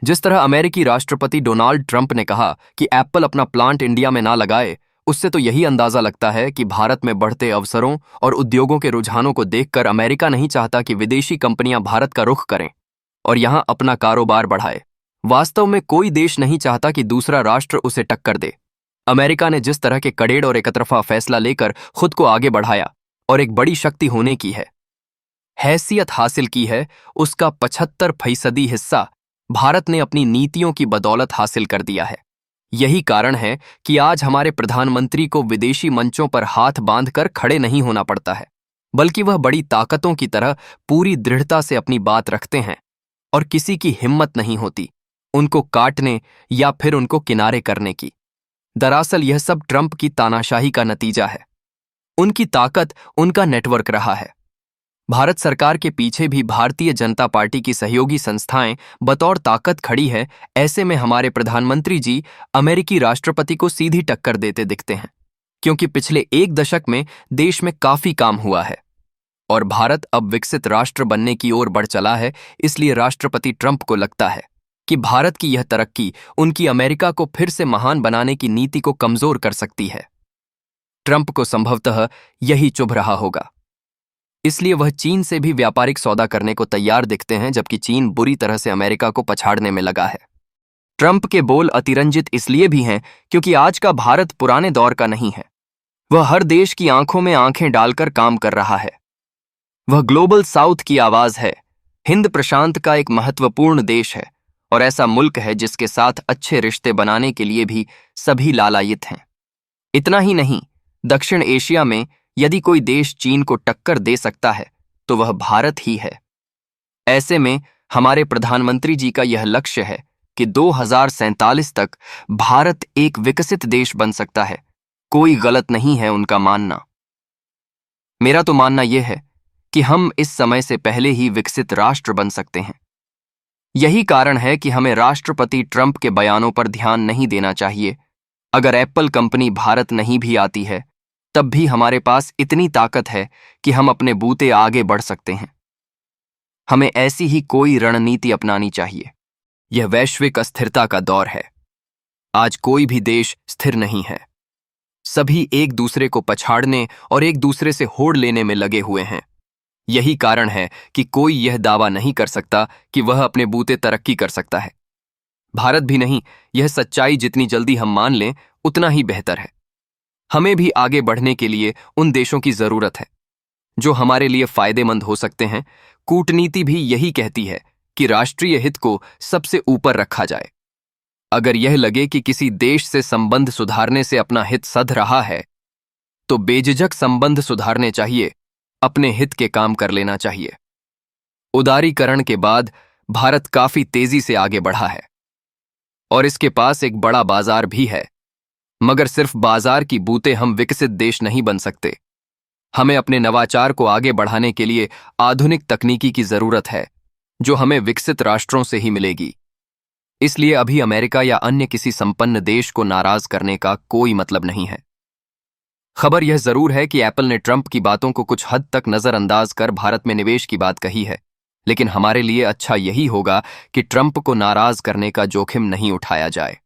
जिस तरह अमेरिकी राष्ट्रपति डोनाल्ड ट्रंप ने कहा कि एप्पल अपना प्लांट इंडिया में ना लगाए, उससे तो यही अंदाजा लगता है कि भारत में बढ़ते अवसरों और उद्योगों के रुझानों को देखकर अमेरिका नहीं चाहता कि विदेशी कंपनियां भारत का रुख करें और यहां अपना कारोबार बढ़ाए। वास्तव में कोई देश नहीं चाहता कि दूसरा राष्ट्र उसे टक्कर दे। अमेरिका ने जिस तरह के कड़ेड़ और एकतरफा फैसला लेकर खुद को आगे बढ़ाया और एक बड़ी शक्ति होने की हैसियत हासिल की है, उसका 75% हिस्सा भारत ने अपनी नीतियों की बदौलत हासिल कर दिया है। यही कारण है कि आज हमारे प्रधानमंत्री को विदेशी मंचों पर हाथ बांधकर खड़े नहीं होना पड़ता है, बल्कि वह बड़ी ताकतों की तरह पूरी दृढ़ता से अपनी बात रखते हैं और किसी की हिम्मत नहीं होती उनको काटने या फिर उनको किनारे करने की। दरअसल यह सब ट्रंप की तानाशाही का नतीजा है। उनकी ताकत उनका नेटवर्क रहा है। भारत सरकार के पीछे भी भारतीय जनता पार्टी की सहयोगी संस्थाएं बतौर ताकत खड़ी है। ऐसे में हमारे प्रधानमंत्री जी अमेरिकी राष्ट्रपति को सीधी टक्कर देते दिखते हैं, क्योंकि पिछले 1 दशक में देश में काफी काम हुआ है और भारत अब विकसित राष्ट्र बनने की ओर बढ़ चला है। इसलिए राष्ट्रपति ट्रंप को लगता है कि भारत की यह तरक्की उनकी अमेरिका को फिर से महान बनाने की नीति को कमजोर कर सकती है। ट्रंप को संभवतः यही चुभ रहा होगा, इसलिए वह चीन से भी व्यापारिक सौदा करने को तैयार दिखते हैं, जबकि चीन बुरी तरह से अमेरिका को पछाड़ने में लगा है। ट्रंप के बोल अतिरंजित इसलिए भी हैं क्योंकि आज का भारत पुराने दौर का नहीं है। वह हर देश की आंखों में आंखें डालकर काम कर रहा है। वह ग्लोबल साउथ की आवाज है, हिंद प्रशांत का एक महत्वपूर्ण देश है और ऐसा मुल्क है जिसके साथ अच्छे रिश्ते बनाने के लिए भी सभी लालायित हैं। इतना ही नहीं, दक्षिण एशिया में यदि कोई देश चीन को टक्कर दे सकता है तो वह भारत ही है। ऐसे में हमारे प्रधानमंत्री जी का यह लक्ष्य है कि 2047 तक भारत एक विकसित देश बन सकता है। कोई गलत नहीं है उनका मानना। मेरा तो मानना यह है कि हम इस समय से पहले ही विकसित राष्ट्र बन सकते हैं। यही कारण है कि हमें राष्ट्रपति ट्रंप के बयानों पर ध्यान नहीं देना चाहिए। अगर एप्पल कंपनी भारत नहीं भी आती है तब भी हमारे पास इतनी ताकत है कि हम अपने बूते आगे बढ़ सकते हैं। हमें ऐसी ही कोई रणनीति अपनानी चाहिए। यह वैश्विक अस्थिरता का दौर है। आज कोई भी देश स्थिर नहीं है। सभी एक दूसरे को पछाड़ने और एक दूसरे से होड़ लेने में लगे हुए हैं। यही कारण है कि कोई यह दावा नहीं कर सकता कि वह अपने बूते तरक्की कर सकता है। भारत भी नहीं। यह सच्चाई जितनी जल्दी हम मान लें उतना ही बेहतर है। हमें भी आगे बढ़ने के लिए उन देशों की जरूरत है जो हमारे लिए फायदेमंद हो सकते हैं। कूटनीति भी यही कहती है कि राष्ट्रीय हित को सबसे ऊपर रखा जाए। अगर यह लगे कि किसी देश से संबंध सुधारने से अपना हित सध रहा है तो बेझिझक संबंध सुधारने चाहिए, अपने हित के काम कर लेना चाहिए। उदारीकरण के बाद भारत काफी तेजी से आगे बढ़ा है और इसके पास एक बड़ा बाजार भी है, मगर सिर्फ बाजार की बूते हम विकसित देश नहीं बन सकते। हमें अपने नवाचार को आगे बढ़ाने के लिए आधुनिक तकनीकी की जरूरत है जो हमें विकसित राष्ट्रों से ही मिलेगी। इसलिए अभी अमेरिका या अन्य किसी संपन्न देश को नाराज करने का कोई मतलब नहीं है। खबर यह जरूर है कि एप्पल ने ट्रंप की बातों को कुछ हद तक नजरअंदाज कर भारत में निवेश की बात कही है, लेकिन हमारे लिए अच्छा यही होगा कि ट्रंप को नाराज करने का जोखिम नहीं उठाया जाए।